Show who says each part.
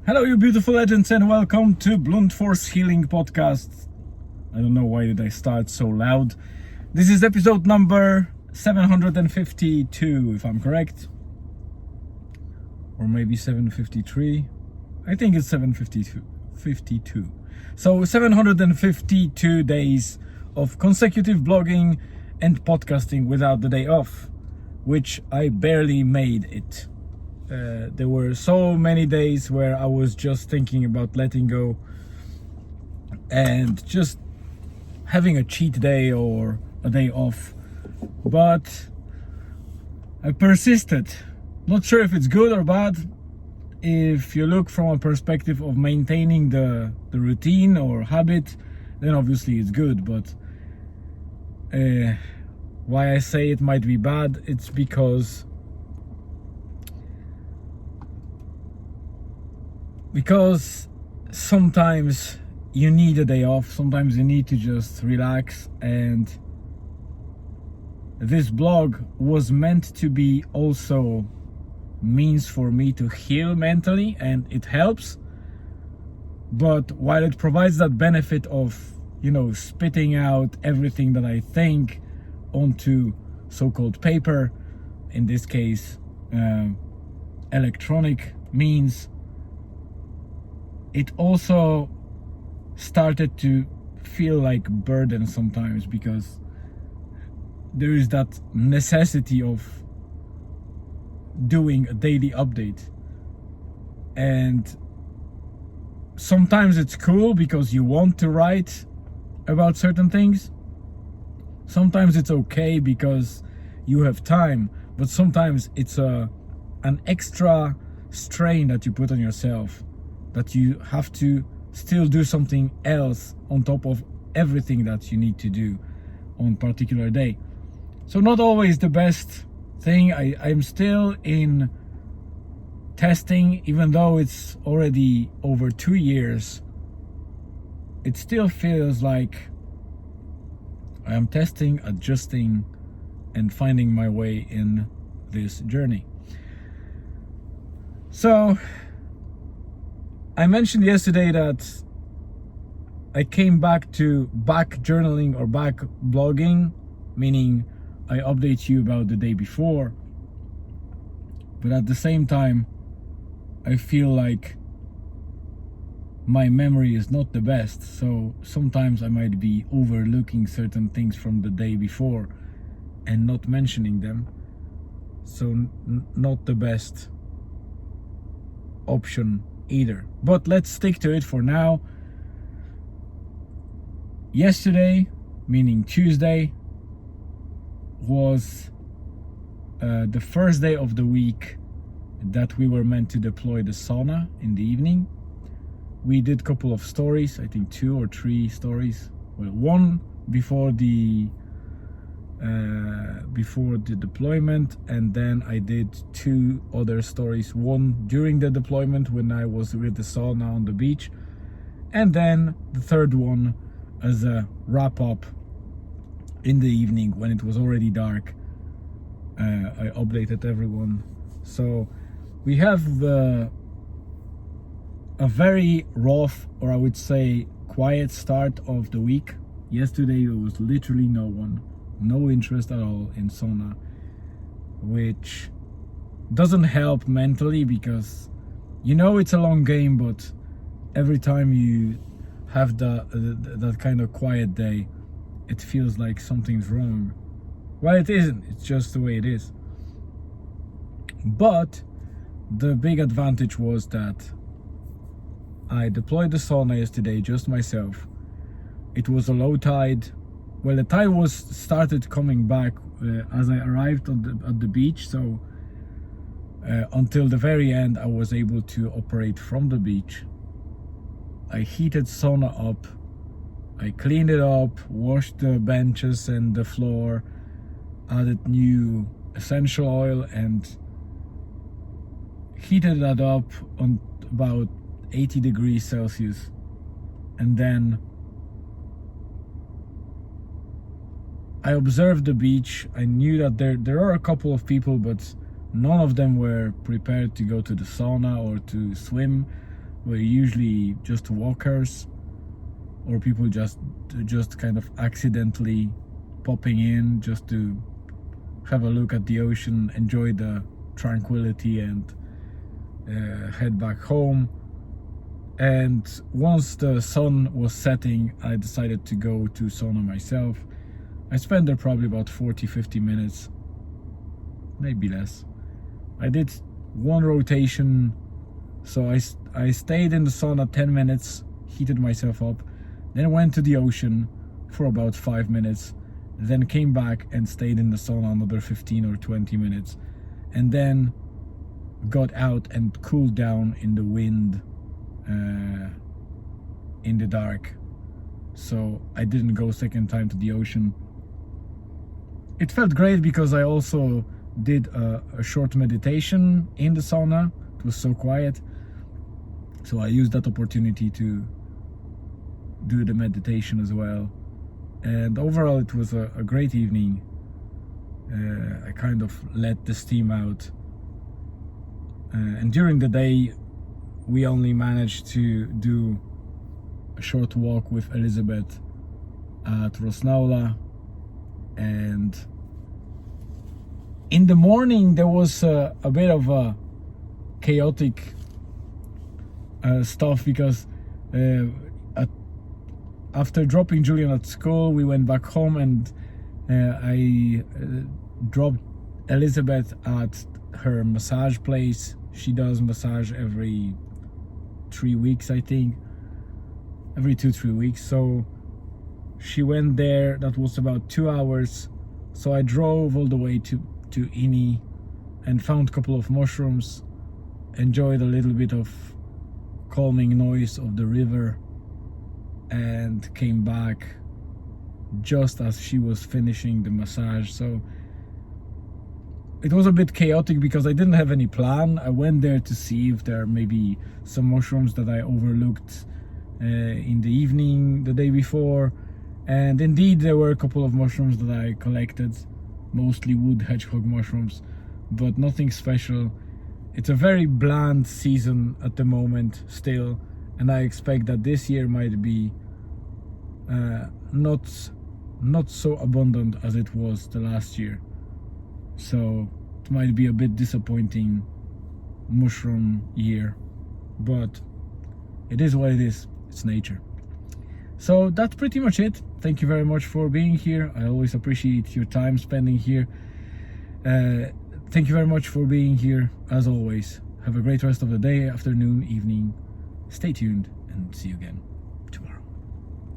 Speaker 1: Hello, you beautiful legends, and welcome to Blunt Force Healing Podcast. I don't know why did I start so loud. This is episode number 752, if I'm correct. Or maybe 753. I think it's 752. So 752 days of consecutive blogging and podcasting without the day off, which I barely made it. There were so many days where I was just thinking about letting go and just having a cheat day or a day off, but I persisted. Not sure if it's good or bad. If you look from a perspective of maintaining the routine or habit, then obviously it's good, but why I say it might be bad, it's because sometimes you need a day off, sometimes you need to just relax, and this blog was meant to be also means for me to heal mentally, and it helps. But while it provides that benefit of, spitting out everything that I think onto so-called paper, in this case electronic means, it also started to feel like burden sometimes, because there is that necessity of doing a daily update. And sometimes it's cool because you want to write about certain things. Sometimes it's okay because you have time, but sometimes it's an extra strain that you put on yourself, that you have to still do something else on top of everything that you need to do on a particular day. So not always the best thing. I'm still in testing, even though it's already over 2 years. It still feels like I am testing, adjusting, and finding my way in this journey. So I mentioned yesterday that I came back to back journaling or back blogging, meaning I update you about the day before, but at the same time I feel like my memory is not the best, so sometimes I might be overlooking certain things from the day before and not mentioning them, so not the best option either. But let's stick to it for now. Yesterday, meaning Tuesday, was the first day of the week that we were meant to deploy the sauna in the evening. We did a couple of stories, I think 2 or 3 stories. Well, one before the deployment, and then I did 2 other stories, one during the deployment when I was with the sauna on the beach, and then the third one as a wrap up in the evening when it was already dark. I updated everyone. So we have a very rough, or I would say quiet start of the week. Yesterday there was literally no interest at all in sauna, which doesn't help mentally, because it's a long game, but every time you have that kind of quiet day, it feels like something's wrong. Well, it isn't, it's just the way it is. But the big advantage was that I deployed the sauna yesterday just myself. It was a low tide. Well, the tide started coming back as I arrived at the beach, so until the very end I was able to operate from the beach. I heated sauna up, I cleaned it up, washed the benches and the floor, added new essential oil, and heated that up on about 80 degrees Celsius. And then I observed the beach. I knew that there are a couple of people, but none of them were prepared to go to the sauna or to swim. were usually just walkers or people just kind of accidentally popping in just to have a look at the ocean, enjoy the tranquility, and head back home. And once the sun was setting, I decided to go to sauna myself. I spent there probably about 40-50 minutes, maybe less. I did one rotation, so I stayed in the sauna 10 minutes, heated myself up, then went to the ocean for about 5 minutes, then came back and stayed in the sauna another 15 or 20 minutes, and then got out and cooled down in the wind in the dark. So I didn't go second time to the ocean. It felt great because I also did a short meditation in the sauna. It was so quiet, so I used that opportunity to do the meditation as well. And overall it was a great evening. I kind of let the steam out, and during the day we only managed to do a short walk with Elizabeth at Rosnaula, and in the morning there was a bit of a chaotic stuff because after dropping Julian at school, we went back home, and I dropped Elizabeth at her massage place. She does massage every 3 weeks, I think, every 2-3 weeks. So she went there. That was about 2 hours. So I drove all the way to Eerie and found a couple of mushrooms, enjoyed a little bit of calming noise of the river, and came back just as she was finishing the massage. So it was a bit chaotic because I didn't have any plan. I went there to see if there are maybe some mushrooms that I overlooked in the evening the day before, and indeed there were a couple of mushrooms that I collected, mostly wood hedgehog mushrooms, but nothing special. It's a very bland season at the moment still, and I expect that this year might be not so abundant as it was the last year. So it might be a bit disappointing mushroom year, but it is what it is. It's nature. So that's pretty much it. Thank you very much for being here. I always appreciate your time spending here. Thank you very much for being here. As always, have a great rest of the day, afternoon, evening. Stay tuned and see you again.